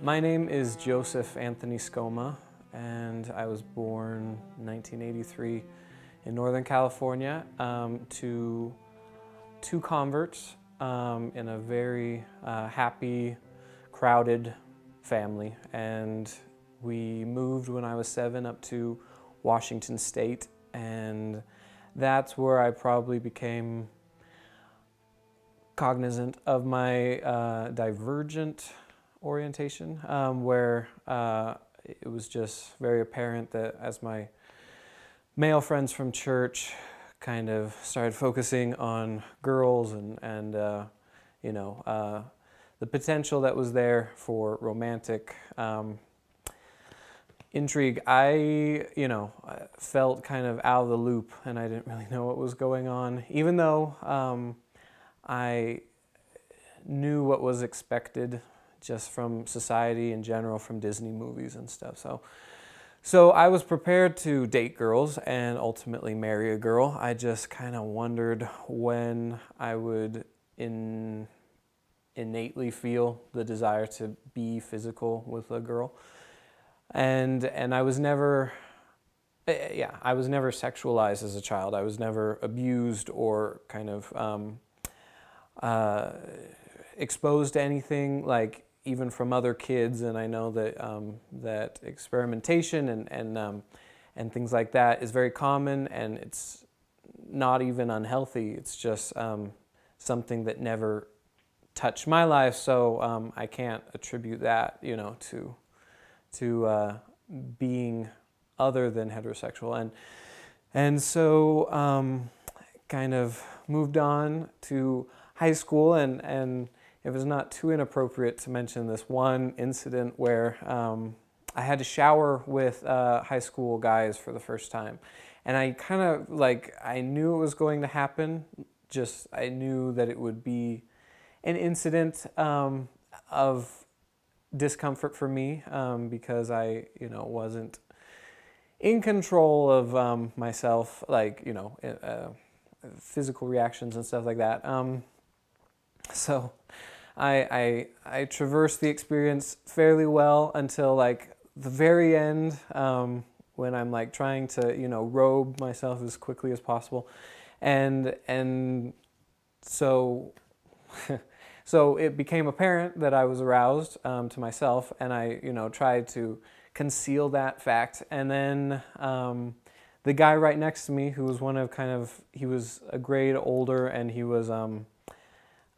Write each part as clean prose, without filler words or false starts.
My name is Joseph Anthony Scoma, and I was born in 1983 in Northern California to two converts in a very happy, crowded family. And we moved when I was 7 up to Washington State, and that's where I probably became cognizant of my divergent orientation, where it was just very apparent that as my male friends from church kind of started focusing on girls and the potential that was there for romantic intrigue, I felt kind of out of the loop, and I didn't really know what was going on, even though I knew what was expected just from society in general, from Disney movies and stuff. So I was prepared to date girls and ultimately marry a girl. I just kind of wondered when I would innately feel the desire to be physical with a girl. And I was never, I was never sexualized as a child. I was never abused or kind of exposed to anything, like even from other kids. And I know that that experimentation and things like that is very common, and it's not even unhealthy. It's just something that never touched my life, so I can't attribute that, to being other than heterosexual. And so kind of moved on to high school, and it was not too inappropriate to mention this one incident where I had to shower with high school guys for the first time. And I kind of, I knew it was going to happen, just I knew that it would be an incident of discomfort for me, because I, wasn't in control of myself, physical reactions and stuff like that. So I traversed the experience fairly well until the very end, when I'm trying to robe myself as quickly as possible, and so so it became apparent that I was aroused to myself, and I tried to conceal that fact. And then the guy right next to me, who was he was a grade older, and he was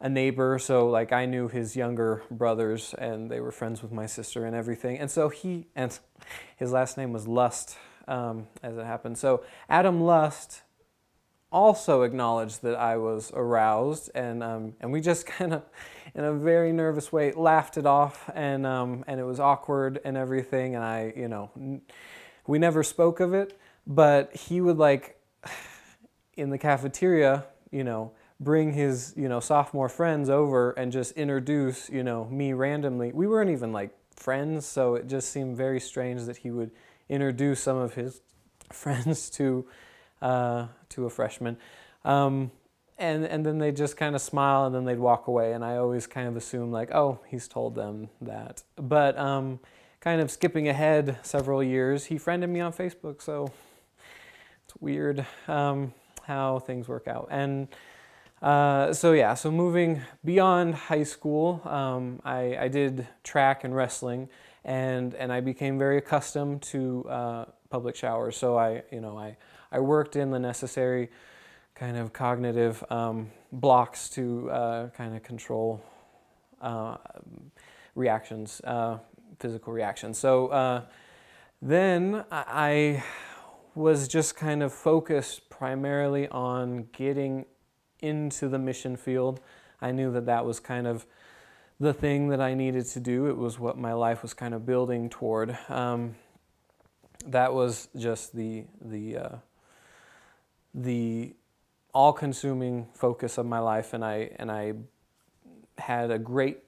a neighbor, so I knew his younger brothers, and they were friends with my sister and everything. And so and his last name was Lust, as it happened. So Adam Lust also acknowledged that I was aroused, and we just kind of, in a very nervous way, laughed it off, and it was awkward and everything. And we never spoke of it, but he would in the cafeteria, bring his, sophomore friends over and just introduce, me randomly. We weren't even friends, so it just seemed very strange that he would introduce some of his friends to a freshman. And then they'd just kind of smile, and then they'd walk away. And I always kind of assumed oh, he's told them that. But kind of skipping ahead several years, he friended me on Facebook, so it's weird how things work out. And so moving beyond high school, I did track and wrestling, and I became very accustomed to public showers. So I worked in the necessary kind of cognitive blocks to kind of control reactions, physical reactions. So then I was just kind of focused primarily on getting into the mission field. I knew that that was kind of the thing that I needed to do. It was what my life was kind of building toward. That was just the all-consuming focus of my life, and I had a great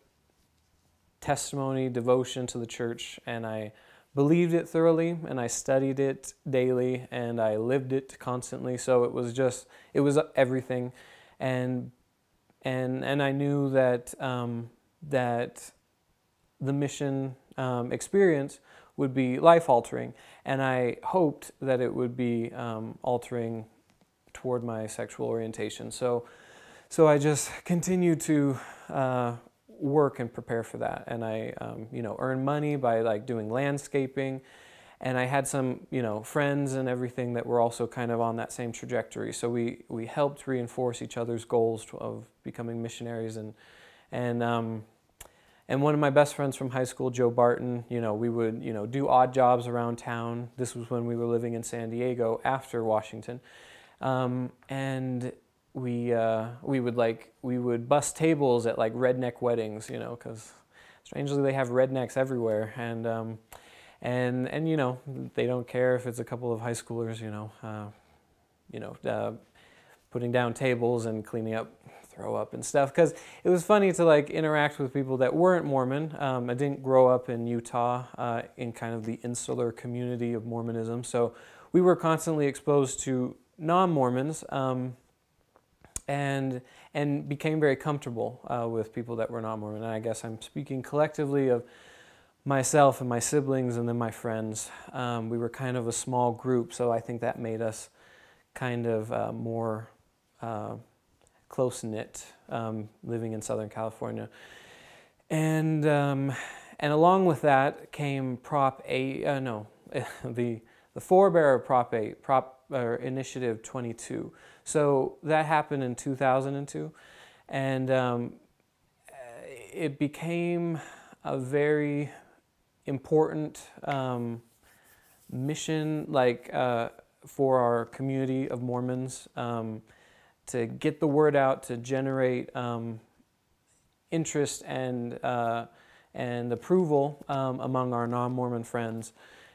testimony, devotion to the church, and I believed it thoroughly, and I studied it daily, and I lived it constantly. So it was everything. And I knew that the mission experience would be life-altering, and I hoped that it would be altering toward my sexual orientation. So I just continued to work and prepare for that, and I earned money by like doing landscaping, and I had some friends and everything that were also kind of on that same trajectory. So we helped reinforce each other's goals of becoming missionaries, and one of my best friends from high school, Joe Barton, we would do odd jobs around town. This was when we were living in San Diego after Washington, and we would bus tables at like redneck weddings, because strangely they have rednecks everywhere, and they don't care if it's a couple of high schoolers, putting down tables and cleaning up throw up and stuff, because it was funny to like interact with people that weren't Mormon. I didn't grow up in Utah in kind of the insular community of Mormonism, so we were constantly exposed to non-Mormons, and became very comfortable with people that were not Mormon. And I guess I'm speaking collectively of myself and my siblings and then my friends. We were kind of a small group, so I think that made us kind of more close-knit, living in Southern California. And along with that came Prop 8, the forebearer of Prop 8, Initiative 22. So that happened in 2002, and it became a very important mission, for our community of Mormons, to get the word out, to generate interest and approval among our non-Mormon friends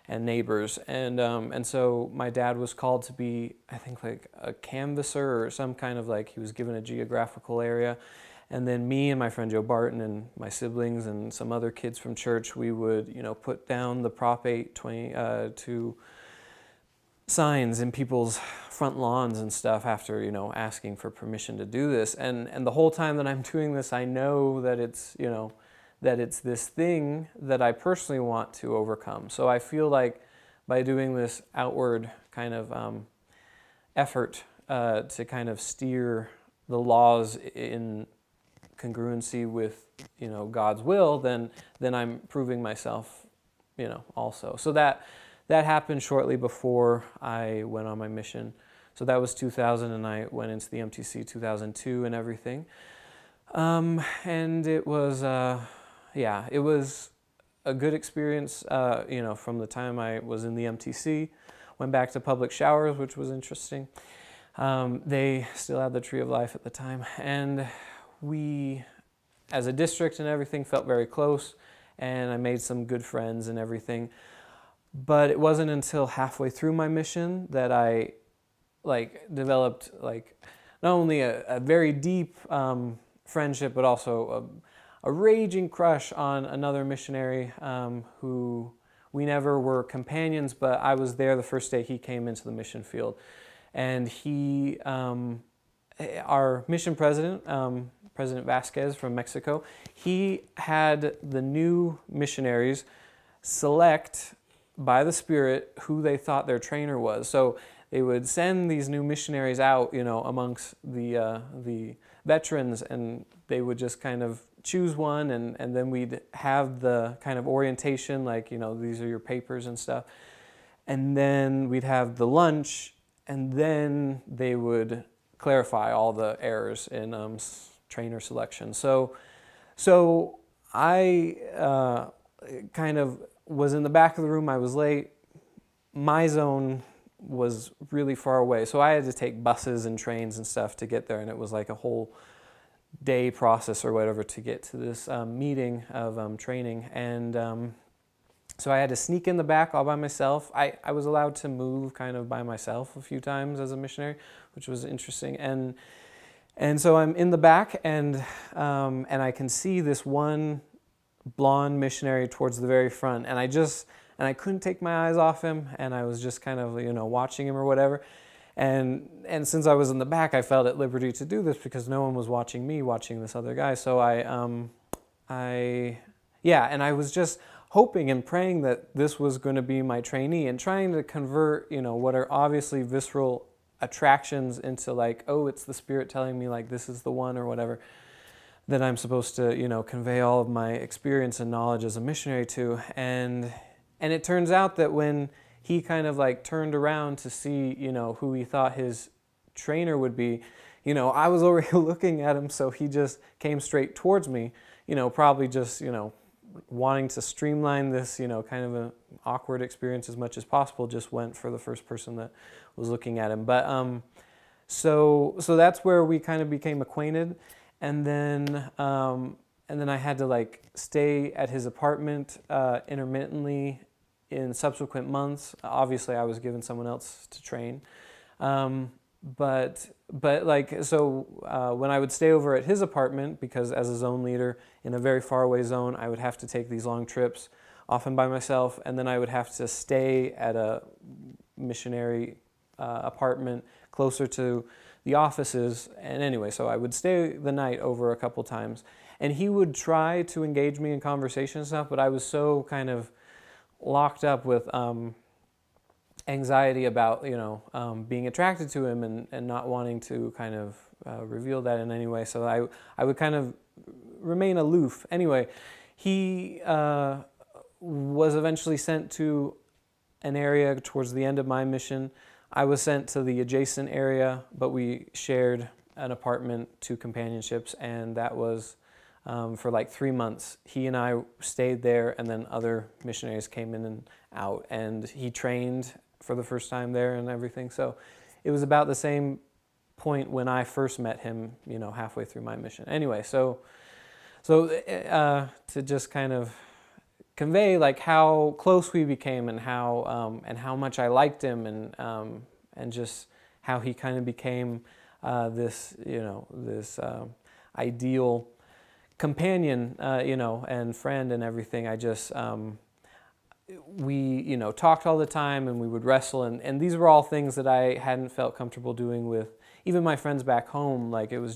and neighbors, and so my dad was called to be, I think, like a canvasser or some kind of he was given a geographical area, and then me and my friend Joe Barton and my siblings and some other kids from church, we would put down the Prop 822 signs in people's front lawns and stuff after asking for permission to do this, and the whole time that I'm doing this, I know that it's that it's this thing that I personally want to overcome. So I feel like by doing this outward kind of effort to kind of steer the laws in congruency with God's will, then I'm proving myself also. So that happened shortly before I went on my mission. So that was 2000, and I went into the MTC 2002 and everything. And it was it was a good experience, from the time I was in the MTC. Went back to public showers, which was interesting. They still had the Tree of Life at the time. And we, as a district and everything, felt very close. And I made some good friends and everything. But it wasn't until halfway through my mission that I developed not only a very deep friendship, but also a raging crush on another missionary who we never were companions, but I was there the first day he came into the mission field. And he, our mission president, President Vasquez from Mexico, he had the new missionaries select by the Spirit who they thought their trainer was. So they would send these new missionaries out, amongst the veterans, and they would just kind of choose one, and then we'd have the kind of orientation, these are your papers and stuff. And then we'd have the lunch, and then they would clarify all the errors in trainer selection. So I kind of was in the back of the room. I was late. My zone was really far away, so I had to take buses and trains and stuff to get there, and it was like a whole day process or whatever to get to this meeting of training. And so I had to sneak in the back all by myself. I was allowed to move kind of by myself a few times as a missionary, which was interesting. And so I'm in the back, and I can see this one blonde missionary towards the very front, and I couldn't take my eyes off him, and I was just kind of watching him or whatever. And since I was in the back, I felt at liberty to do this because no one was watching me, watching this other guy. So I yeah, and I was just hoping and praying that this was going to be my trainee, and trying to convert, what are obviously visceral attractions into like, oh, it's the Spirit telling me like this is the one or whatever that I'm supposed to, convey all of my experience and knowledge as a missionary to. And it turns out that when he kind of like turned around to see, who he thought his trainer would be, I was already looking at him, so he just came straight towards me, probably just, wanting to streamline this, kind of an awkward experience as much as possible, just went for the first person that was looking at him. But so that's where we kind of became acquainted, and then I had to like stay at his apartment intermittently in subsequent months. Obviously, I was given someone else to train, but like so when I would stay over at his apartment, because as a zone leader in a very far away zone, I would have to take these long trips, often by myself, and then I would have to stay at a missionary apartment closer to the offices. And anyway, so I would stay the night over a couple times, and he would try to engage me in conversation and stuff, but I was so kind of locked up with anxiety about being attracted to him and not wanting to kind of reveal that in any way. So I would kind of remain aloof. Anyway, he was eventually sent to an area towards the end of my mission. I was sent to the adjacent area, but we shared an apartment, 2 companionships, and that was for like 3 months. He and I stayed there, and then other missionaries came in and out, and he trained for the first time there and everything. So it was about the same point when I first met him, halfway through my mission. Anyway, so to just kind of convey like how close we became, and how much I liked him, and just how he kind of became this ideal companion, and friend and everything. I just we talked all the time, and we would wrestle, and these were all things that I hadn't felt comfortable doing with even my friends back home. Like it was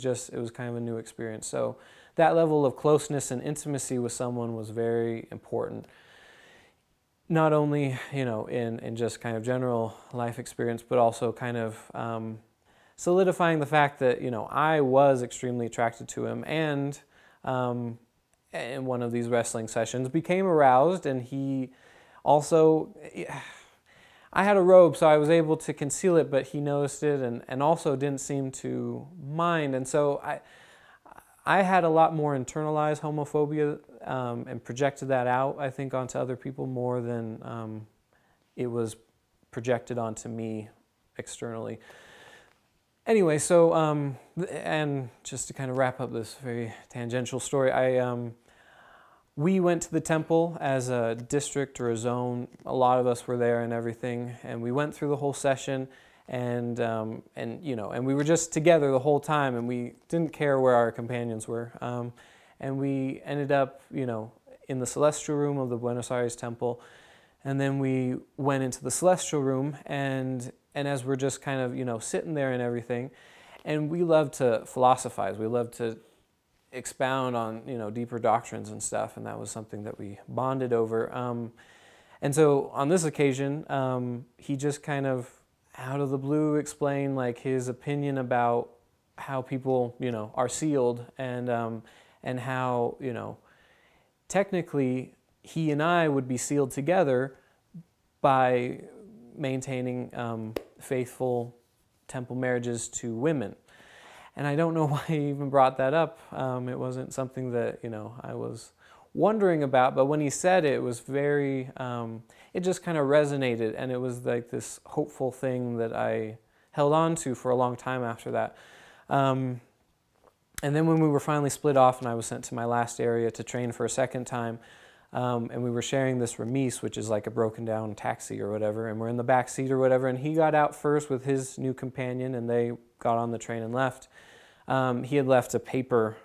kind of a new experience. So that level of closeness and intimacy with someone was very important. Not only, in just kind of general life experience, but also kind of solidifying the fact that, I was extremely attracted to him, and in one of these wrestling sessions became aroused, and he also, I had a robe, so I was able to conceal it, but he noticed it and also didn't seem to mind. And so I had a lot more internalized homophobia and projected that out, I think, onto other people more than it was projected onto me externally. Anyway, so, and just to kind of wrap up this very tangential story, we went to the temple as a district or a zone. A lot of us were there and everything, and we went through the whole session, and we were just together the whole time, and we didn't care where our companions were. And we ended up, in the celestial room of the Buenos Aires temple, and then we went into the celestial room, and as we're just kind of, sitting there and everything, and we love to philosophize. We love to expound on, deeper doctrines and stuff, and that was something that we bonded over. And so on this occasion, he just kind of, out of the blue, explained like his opinion about how people, are sealed, and how, technically he and I would be sealed together by maintaining faithful temple marriages to women. And I don't know why he even brought that up. It wasn't something that, I was wondering about, but when he said it, it was very, it just kind of resonated, and it was like this hopeful thing that I held on to for a long time after that. And then when we were finally split off and I was sent to my last area to train for a second time, and we were sharing this remise, which is like a broken down taxi or whatever, and we're in the back seat or whatever, and he got out first with his new companion, and they got on the train and left. He had left a paper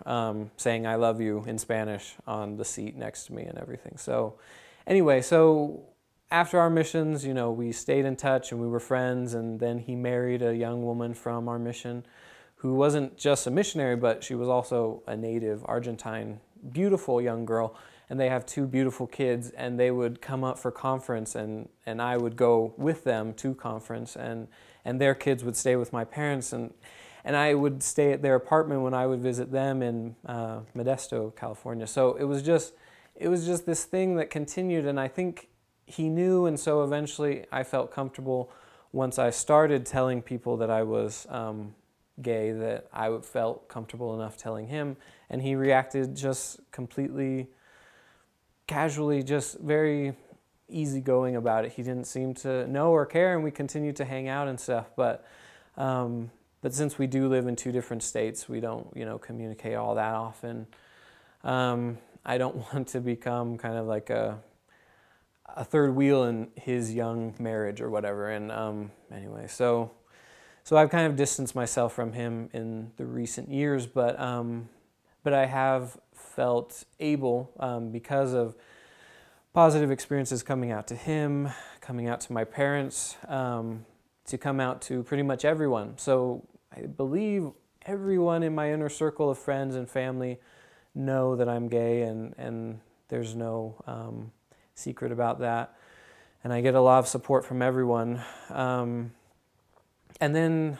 saying "I love you" in Spanish on the seat next to me and everything. So anyway, so after our missions, we stayed in touch and we were friends, and then he married a young woman from our mission who wasn't just a missionary, but she was also a native Argentine, beautiful young girl. and they have two beautiful kids, and they would come up for conference, and I would go with them to conference, and their kids would stay with my parents, and I would stay at their apartment when I would visit them in Modesto, California. So it was just this thing that continued, and I think he knew, and so eventually I felt comfortable once I started telling people that I was gay, that I felt comfortable enough telling him, and he reacted just completely casually, just very easygoing about it. He didn't seem to know or care, and we continued to hang out and stuff. But since we do live in two different states, we don't, communicate all that often. I don't want to become kind of like a third wheel in his young marriage or whatever. And anyway, so I've kind of distanced myself from him in the recent years, but I have felt able, because of positive experiences coming out to him, coming out to my parents, to come out to pretty much everyone. So I believe everyone in my inner circle of friends and family know that I'm gay, and there's no secret about that. And I get a lot of support from everyone. And then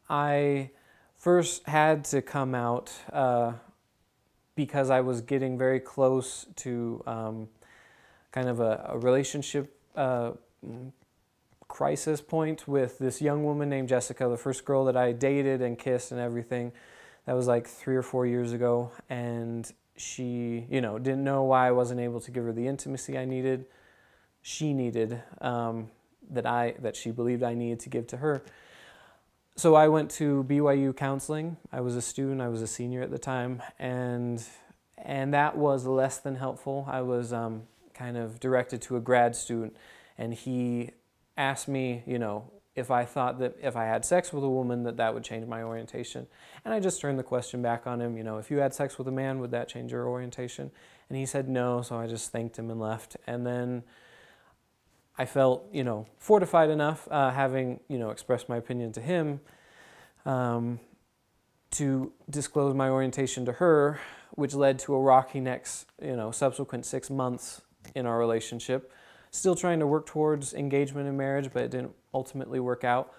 I first had to come out because I was getting very close to kind of a relationship crisis point with this young woman named Jessica, the first girl that I dated and kissed and everything. That was like 3 or 4 years ago, and she, didn't know why I wasn't able to give her the intimacy I needed. She needed that she believed I needed to give to her. So I went to BYU counseling. I was a student. I was a senior at the time, and that was less than helpful. I was kind of directed to a grad student, and he asked me, if I thought that if I had sex with a woman that would change my orientation. And I just turned the question back on him, if you had sex with a man, would that change your orientation? And he said no, so I just thanked him and left. And then I felt, fortified enough, having, expressed my opinion to him, to disclose my orientation to her, which led to a rocky next, subsequent 6 months in our relationship. Still trying to work towards engagement and marriage, but it didn't ultimately work out.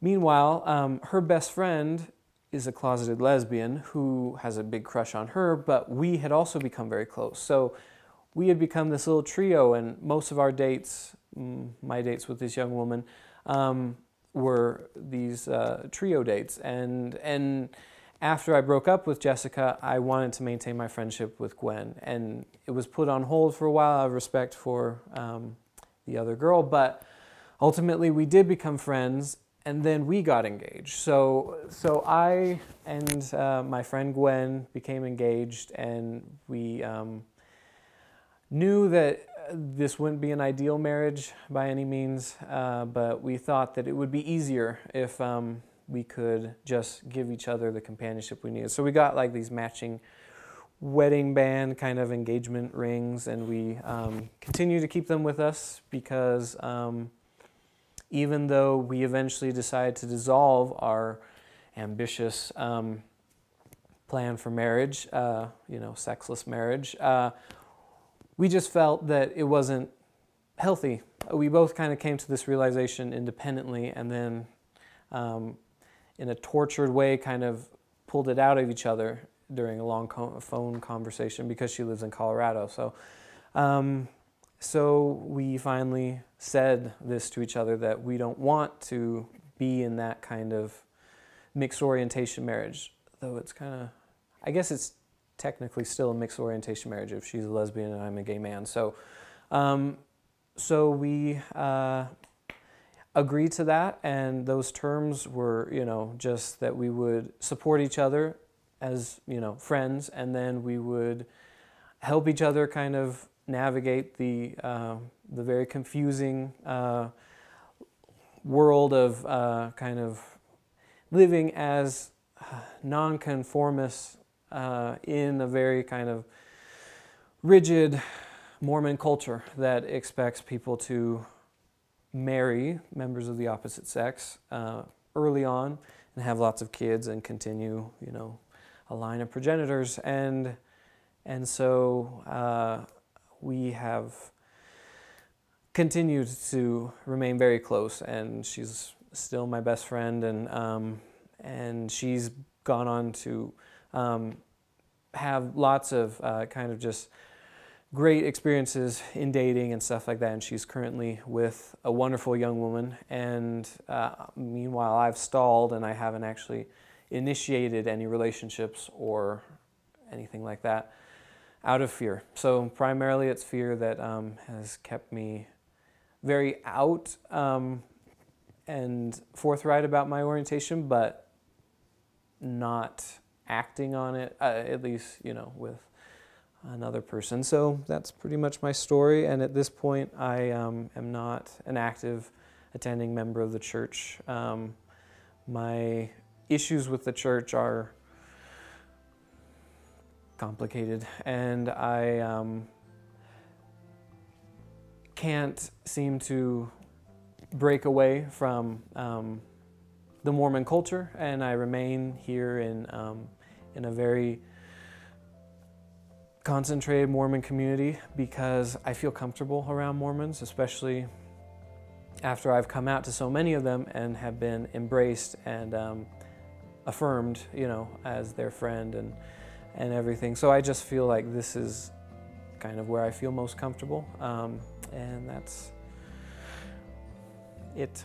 Meanwhile, her best friend is a closeted lesbian who has a big crush on her, but we had also become very close. So we had become this little trio, and most of our dates, my dates with this young woman, were these trio dates. And after I broke up with Jessica, I wanted to maintain my friendship with Gwen, and it was put on hold for a while out of respect for the other girl, but ultimately we did become friends, and then we got engaged. So I and my friend Gwen became engaged, and we knew that this wouldn't be an ideal marriage by any means, but we thought that it would be easier if we could just give each other the companionship we needed. So we got like these matching wedding band kind of engagement rings, and we continue to keep them with us because even though we eventually decided to dissolve our ambitious plan for marriage, sexless marriage, we just felt that it wasn't healthy. We both kind of came to this realization independently, and then in a tortured way kind of pulled it out of each other during a long phone conversation because she lives in Colorado. So we finally said this to each other, that we don't want to be in that kind of mixed orientation marriage, though it's kind of, I guess it's technically still a mixed orientation marriage if she's a lesbian and I'm a gay man. So we agreed to that, and those terms were, just that we would support each other as, friends, and then we would help each other kind of navigate the very confusing world of kind of living as nonconformists in a very kind of rigid Mormon culture that expects people to marry members of the opposite sex early on and have lots of kids and continue, a line of progenitors. And And so we have continued to remain very close, and she's still my best friend, and she's gone on to have lots of kind of just great experiences in dating and stuff like that, and she's currently with a wonderful young woman, and meanwhile I've stalled and I haven't actually initiated any relationships or anything like that out of fear. So primarily it's fear that has kept me very out and forthright about my orientation, but not acting on it, at least, you know, with another person. So that's pretty much my story, and at this point I am not an active attending member of the church. My issues with the church are complicated, and I can't seem to break away from the Mormon culture, and I remain here in a very concentrated Mormon community because I feel comfortable around Mormons, especially after I've come out to so many of them and have been embraced and affirmed, you know, as their friend and everything. So I just feel like this is kind of where I feel most comfortable, and that's it.